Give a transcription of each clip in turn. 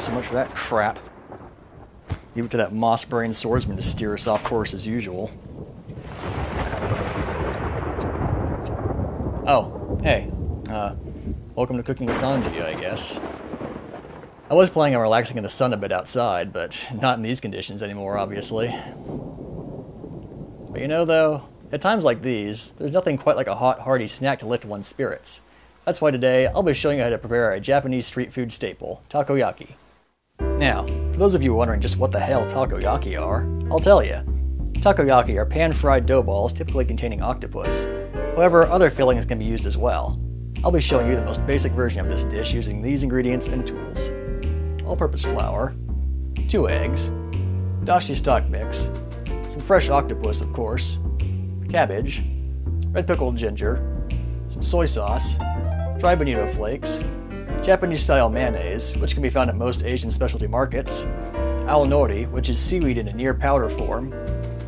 so much for that crap. Leave it to that moss-brained swordsman to steer us off course as usual. Oh, hey. Welcome to cooking with Sanji, I guess. I was planning on relaxing in the sun a bit outside, but not in these conditions anymore, obviously. But you know, though, at times like these, there's nothing quite like a hot, hearty snack to lift one's spirits. That's why today, I'll be showing you how to prepare a Japanese street food staple, takoyaki. Now, for those of you wondering just what the hell takoyaki are, I'll tell you. Takoyaki are pan-fried dough balls typically containing octopus. However, other fillings can be used as well. I'll be showing you the most basic version of this dish using these ingredients and tools. All-purpose flour, 2 eggs, Dashi Stock mix, some fresh octopus of course, cabbage, red pickled ginger, some soy sauce, dry bonito flakes, Japanese-style mayonnaise, which can be found at most Asian specialty markets, aonori, which is seaweed in a near powder form,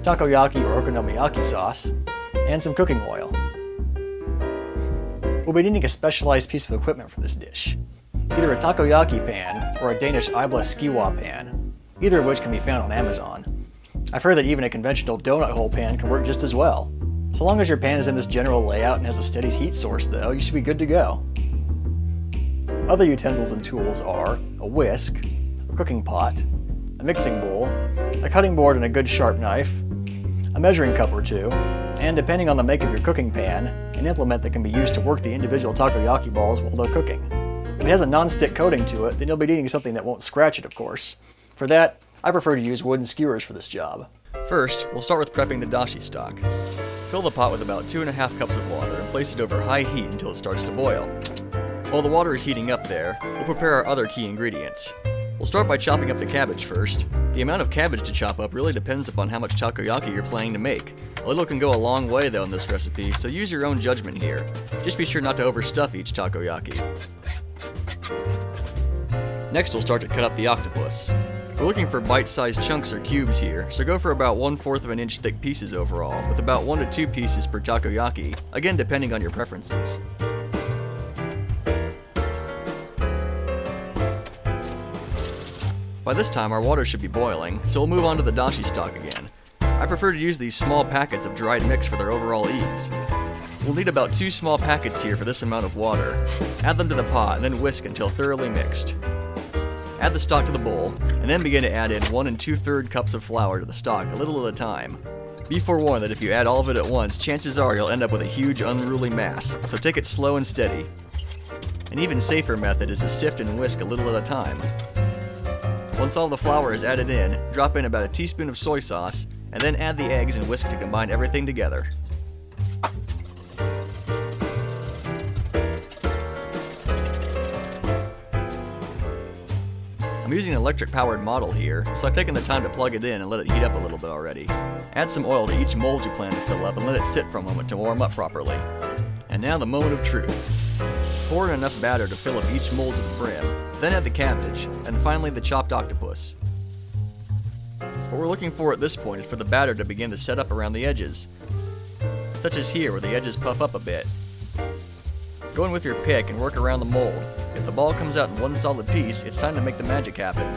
takoyaki or okonomiyaki sauce, and some cooking oil. We'll be needing a specialized piece of equipment for this dish. Either a takoyaki pan or a Danish Ibla skiwa pan, either of which can be found on Amazon. I've heard that even a conventional donut hole pan can work just as well. So long as your pan is in this general layout and has a steady heat source though, you should be good to go. Other utensils and tools are a whisk, a cooking pot, a mixing bowl, a cutting board and a good sharp knife, a measuring cup or two, and depending on the make of your cooking pan, an implement that can be used to work the individual takoyaki balls while they're cooking. If it has a non-stick coating to it, then you'll be needing something that won't scratch it, of course. For that, I prefer to use wooden skewers for this job. First, we'll start with prepping the dashi stock. Fill the pot with about 2½ cups of water and place it over high heat until it starts to boil. While the water is heating up there, we'll prepare our other key ingredients. We'll start by chopping up the cabbage first. The amount of cabbage to chop up really depends upon how much takoyaki you're planning to make. A little can go a long way though in this recipe, so use your own judgment here. Just be sure not to overstuff each takoyaki. Next we'll start to cut up the octopus. We're looking for bite-sized chunks or cubes here, so go for about 1/4 of an inch thick pieces overall, with about 1 to 2 pieces per takoyaki, again depending on your preferences. By this time our water should be boiling, so we'll move on to the dashi stock again. I prefer to use these small packets of dried mix for their overall ease. We'll need about 2 small packets here for this amount of water. Add them to the pot and then whisk until thoroughly mixed. Add the stock to the bowl, and then begin to add in 1 2/3 cups of flour to the stock, a little at a time. Be forewarned that if you add all of it at once, chances are you'll end up with a huge unruly mass, so take it slow and steady. An even safer method is to sift and whisk a little at a time. Once all the flour is added in, drop in about a teaspoon of soy sauce, and then add the eggs and whisk to combine everything together. I'm using an electric-powered model here, so I've taken the time to plug it in and let it heat up a little bit already. Add some oil to each mold you plan to fill up and let it sit for a moment to warm up properly. And now the moment of truth. Pour in enough batter to fill up each mold to the brim, then add the cabbage, and finally the chopped octopus. What we're looking for at this point is for the batter to begin to set up around the edges, such as here where the edges puff up a bit. Go in with your pick and work around the mold. If the ball comes out in one solid piece, it's time to make the magic happen.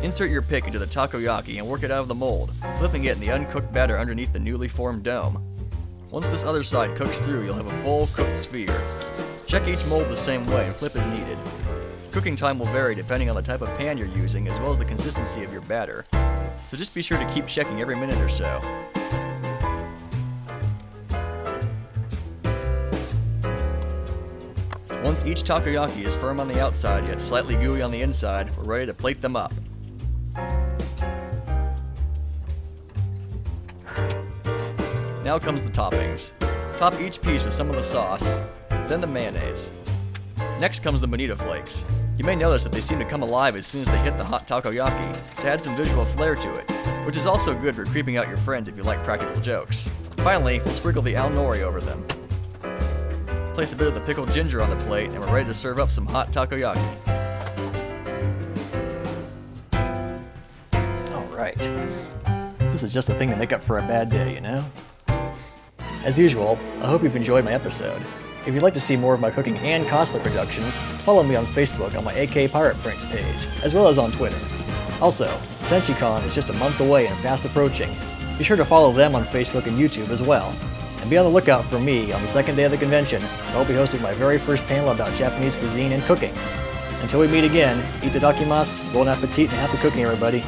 Insert your pick into the takoyaki and work it out of the mold, flipping it in the uncooked batter underneath the newly formed dome. Once this other side cooks through, you'll have a full cooked sphere. Check each mold the same way and flip as needed. Cooking time will vary depending on the type of pan you're using as well as the consistency of your batter, so just be sure to keep checking every minute or so. Once each takoyaki is firm on the outside yet slightly gooey on the inside, we're ready to plate them up. Now comes the toppings. Top each piece with some of the sauce, then the mayonnaise. Next comes the bonito flakes. You may notice that they seem to come alive as soon as they hit the hot takoyaki, to add some visual flair to it, which is also good for creeping out your friends if you like practical jokes. Finally, we'll sprinkle the aonori over them. Place a bit of the pickled ginger on the plate, and we're ready to serve up some hot takoyaki. Alright. This is just the thing to make up for a bad day, you know? As usual, I hope you've enjoyed my episode. If you'd like to see more of my cooking and cosplay productions, follow me on Facebook on my AK Pirate Prince page, as well as on Twitter. Also, SenchiCon is just a month away and fast approaching. Be sure to follow them on Facebook and YouTube as well. And be on the lookout for me on the second day of the convention, where I'll be hosting my very first panel about Japanese cuisine and cooking. Until we meet again, itadakimasu, bon appetit, and happy cooking, everybody.